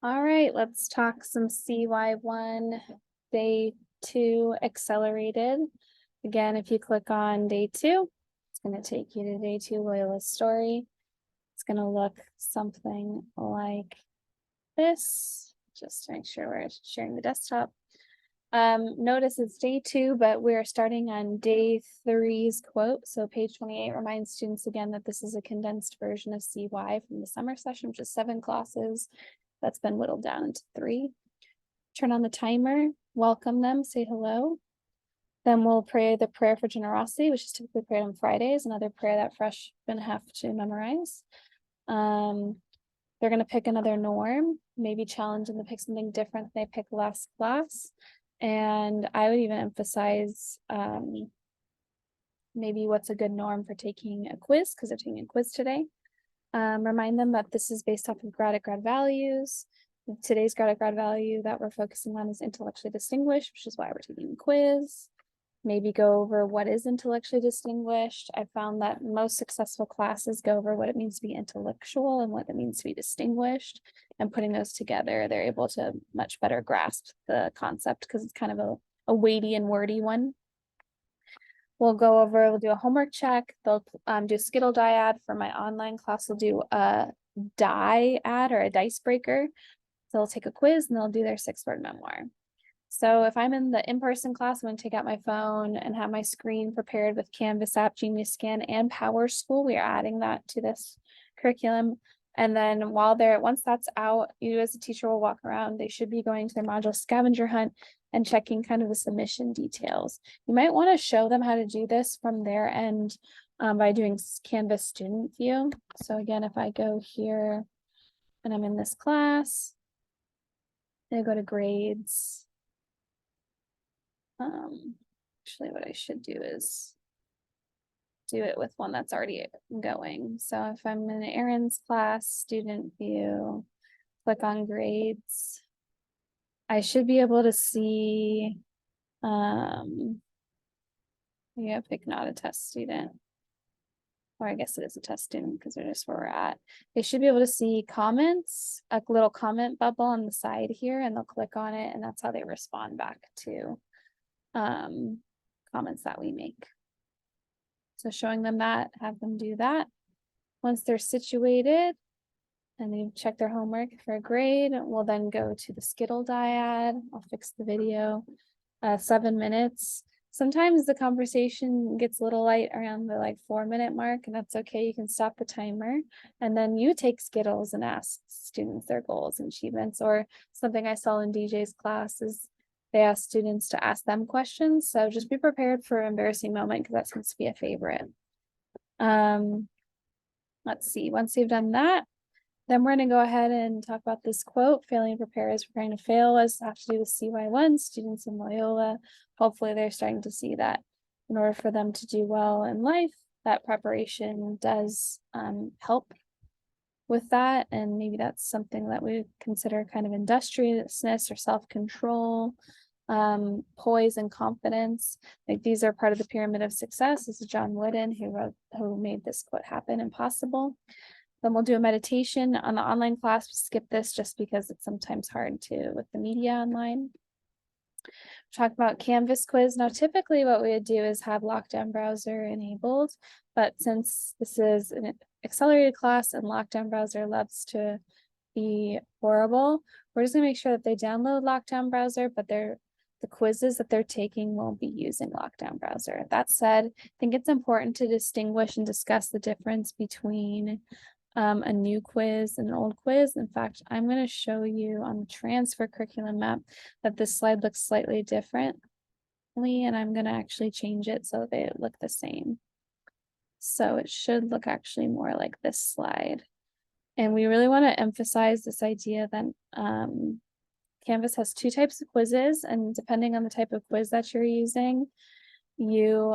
All right, let's talk some CY1 day 2 accelerated. Again, if you click on day 2, it's going to take you to day 2 Loyola story. It's going to look something like this, just to make sure we're sharing the desktop. Notice it's day 2, but we're starting on day 3's quote. So page 28 reminds students again that this is a condensed version of CY from the summer session, which is 7 classes. That's been whittled down into 3. Turn on the timer, welcome them, say hello. Then we'll pray the prayer for generosity, which is typically prayed on Fridays, another prayer that freshmen have to memorize. They're going to pick another norm, maybe challenge them to pick something different than they picked last class. And I would even emphasize maybe what's a good norm for taking a quiz, because they're taking a quiz today. Remind them that this is based off of grad values. Today's grad value that we're focusing on is intellectually distinguished, which is why we're taking a quiz. Maybe go over what is intellectually distinguished. I found that most successful classes go over what it means to be intellectual and what it means to be distinguished, and putting those together, they're able to much better grasp the concept because it's kind of a weighty and wordy one. We'll do a homework check. They'll do a Skittle dyad. For my online class, we'll do a dyad or a dice breaker. So they'll take a quiz and they'll do their 6-word memoir. So if I'm in the in-person class, I'm going to take out my phone and have my screen prepared with Canvas app, Genius Scan, and PowerSchool. We are adding that to this curriculum. And then once that's out, you as a teacher will walk around. They should be going to their module scavenger hunt and checking kind of the submission details. You might want to show them how to do this from their end by doing Canvas student view. So again, if I go here and I'm in this class, I go to grades. Actually, what I should do is do it with one that's already going. So if I'm in Aaron's class, student view, click on grades, I should be able to see, pick not a test student. Or I guess it is a test student because they're just where we're at. They should be able to see comments, a little comment bubble on the side here, and they'll click on it, and that's how they respond back to comments that we make. So showing them that, have them do that. Once they're situated and they've checked their homework for a grade, we'll then go to the Skittle dyad. I'll fix the video. 7 minutes. Sometimes the conversation gets a little light around the 4-minute mark, and that's okay. You can stop the timer, and then you take Skittles and ask students their goals and achievements. Or something I saw in DJ's class is they ask students to ask them questions. So just be prepared for an embarrassing moment because that seems to be a favorite. Let's see, once you've done that, then we're going to go ahead and talk about this quote. Failing to prepare is preparing to fail. As have to do with CY1 students in Loyola. Hopefully they're starting to see that in order for them to do well in life, that preparation does help with that. And maybe that's something that we consider kind of industriousness or self-control, poise and confidence. Like these are part of the pyramid of success. This is John Wooden who made this quote happen and possible. Then we'll do a meditation on the online class. We'll skip this just because it's sometimes hard to with the media online. Talk about Canvas quiz. Now, typically what we would do is have lockdown browser enabled, but since this is an accelerated class and lockdown browser loves to be horrible, we're just gonna make sure that they download lockdown browser, but the quizzes that they're taking won't be using lockdown browser. That said, I think it's important to distinguish and discuss the difference between a new quiz and an old quiz. In fact, I'm going to show you on the transfer curriculum map that this slide looks slightly differently, and I'm going to actually change it so they look the same. So it should look actually more like this slide. And we really want to emphasize this idea that Canvas has 2 types of quizzes, and depending on the type of quiz that you're using, you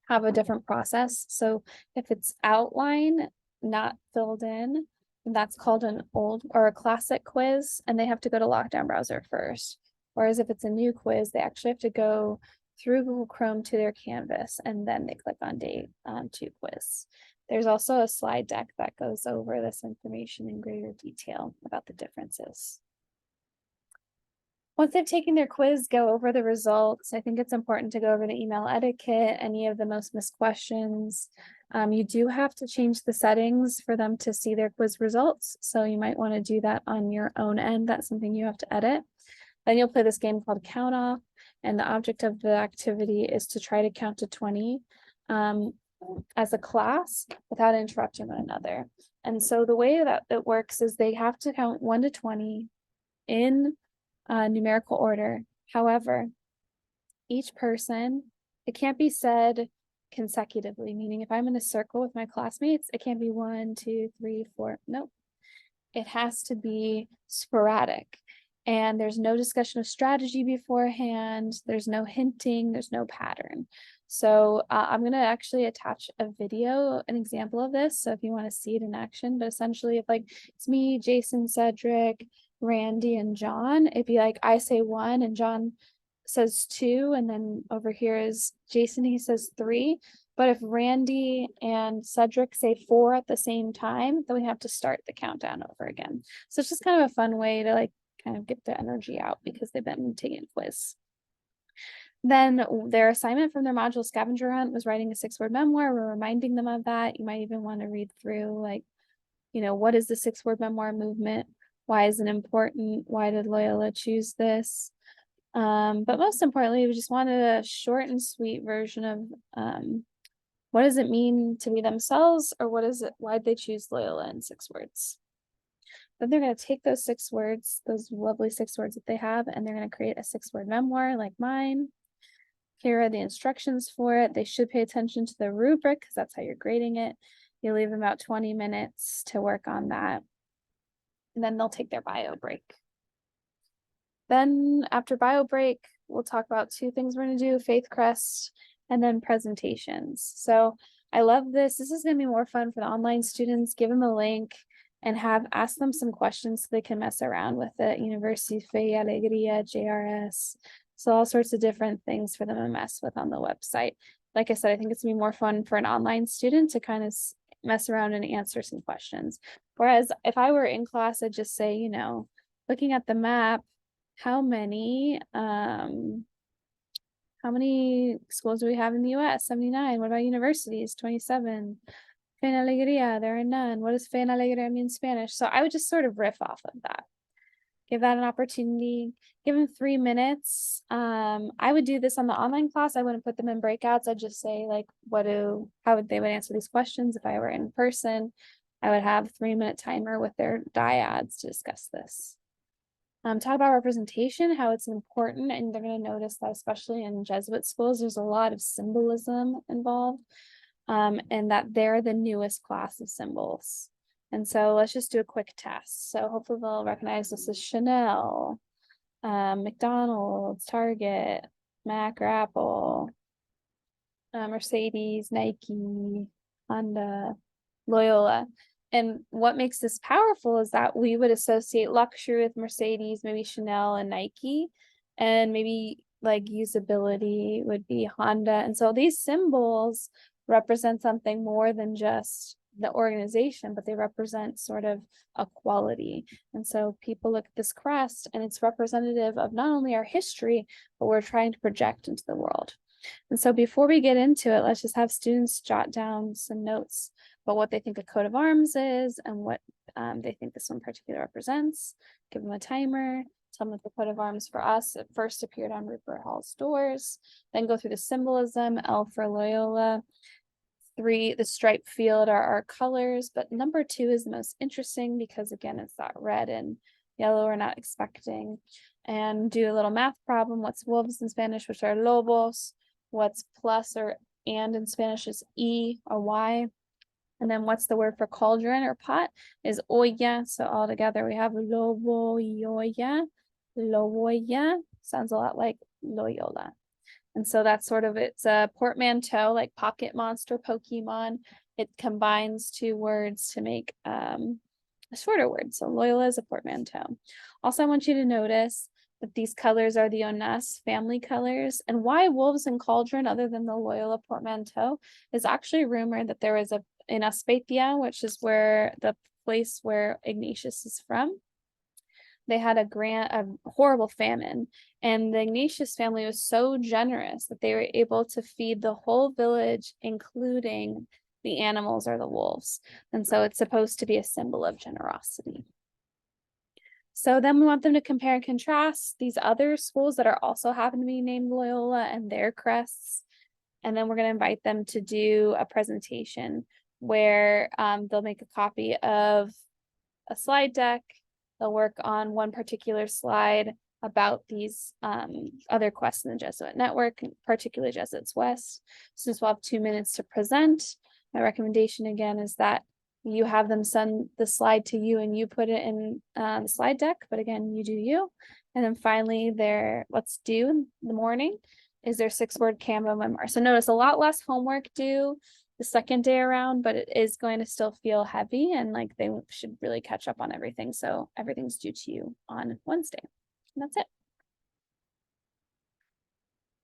have a different process. So if it's outline, not filled in, that's called an old or a classic quiz, and they have to go to lockdown browser first. Whereas if it's a new quiz, they actually have to go through Google Chrome to their Canvas, and then they click on day 2 quiz. There's also a slide deck that goes over this information in greater detail about the differences. Once they've taken their quiz, go over the results. I think it's important to go over the email etiquette, any of the most missed questions. You do have to change the settings for them to see their quiz results. So you might want to do that on your own end. That's something you have to edit. Then you'll play this game called Count Off. And the object of the activity is to try to count to 20 as a class without interrupting one another. And so the way that it works is they have to count 1 to 20 in numerical order. However, each person, it can't be said consecutively, meaning if I'm in a circle with my classmates, it can't be 1, 2, 3, 4. Nope. It has to be sporadic. And there's no discussion of strategy beforehand. There's no hinting. There's no pattern. So I'm going to actually attach a video, an example of this. So if you want to see it in action, but essentially if like it's me, Jason, Cedric, Randy, and John, it'd be like I say 1 and John says 2, and then over here is Jason, he says 3. But if Randy and Cedric say 4 at the same time, then we have to start the countdown over again. So it's just kind of a fun way to like kind of get the energy out because they've been taking a quiz. Then their assignment from their module scavenger hunt was writing a 6-word memoir. We're reminding them of that. You might even want to read through like, what is the 6-word memoir movement? Why is it important? Why did Loyola choose this? But most importantly, we just wanted a short and sweet version of what does it mean to be themselves, or why'd they choose Loyola in 6 words? Then they're going to take those 6 words, those lovely 6 words that they have, and they're going to create a 6-word memoir like mine. Here are the instructions for it. They should pay attention to the rubric because that's how you're grading it. You leave them about 20 minutes to work on that. And then they'll take their bio break. Then after bio break, we'll talk about 2 things we're going to do, Faith Crest and then presentations. So I love this. This is going to be more fun for the online students. Give them a link and ask them some questions so they can mess around with it. University, Fe Alegria, JRS. So all sorts of different things for them to mess with on the website. Like I said, I think it's going to be more fun for an online student to kind of mess around and answer some questions. Whereas if I were in class, I'd just say, looking at the map, how many schools do we have in the US? 79. What about universities? 27. Fe en Alegría, there are none. What does Fe en Alegría mean in Spanish? So I would just sort of riff off of that. Give that an opportunity. Give them 3 minutes. I would do this on the online class. I wouldn't put them in breakouts. I'd just say like, how would they answer these questions if I were in person? I would have a 3-minute timer with their dyads to discuss this. Talk about representation, how it's important, and they're going to notice that especially in Jesuit schools, there's a lot of symbolism involved, and that they're the newest class of symbols. And so let's just do a quick test. So hopefully they'll recognize this as Chanel, McDonald's, Target, Mac or Apple, Mercedes, Nike, Honda, Loyola. And what makes this powerful is that we would associate luxury with Mercedes, maybe Chanel and Nike, and maybe like usability would be Honda. And so these symbols represent something more than just the organization, but they represent sort of a quality. And so people look at this crest and it's representative of not only our history, but we're trying to project into the world. And so before we get into it, let's just have students jot down some notes about what they think a coat of arms is and what they think this one particularly represents. Give them a timer. Tell them that the coat of arms for us, it first appeared on Rupert Hall's doors. Then go through the symbolism, L for Loyola. 3, the striped field are our colors, but number 2 is the most interesting because again, it's that red and yellow we're not expecting. And do a little math problem. What's wolves in Spanish, which are lobos? What's plus or and in Spanish is E or Y. And then what's the word for cauldron or pot is olla. So all together we have loboyoya. Loboya sounds a lot like Loyola. And so that's sort of, it's a portmanteau, like pocket monster, Pokemon. It combines 2 words to make a shorter word. So Loyola is a portmanteau. Also, I want you to notice that these colors are the Onas family colors. And why wolves and cauldron, other than the Loyola portmanteau, is actually rumored that there was in Aspatia, which is where the place where Ignatius is from. They had a horrible famine, and the Ignatius family was so generous that they were able to feed the whole village, including the animals or the wolves. And so it's supposed to be a symbol of generosity. So then we want them to compare and contrast these other schools that are also happen to be named Loyola and their crests. And then we're going to invite them to do a presentation where they'll make a copy of a slide deck. They'll work on one particular slide about these other quests in the Jesuit network, particularly Jesuits West. Since we'll have 2 minutes to present, my recommendation again is that you have them send the slide to you and you put it in the slide deck, but again, you do you. And then finally, their what's due in the morning is their 6-word Canva memoir. So notice a lot less homework due the second day around, but it is going to still feel heavy and like they should really catch up on everything. So everything's due to you on Wednesday. And that's it.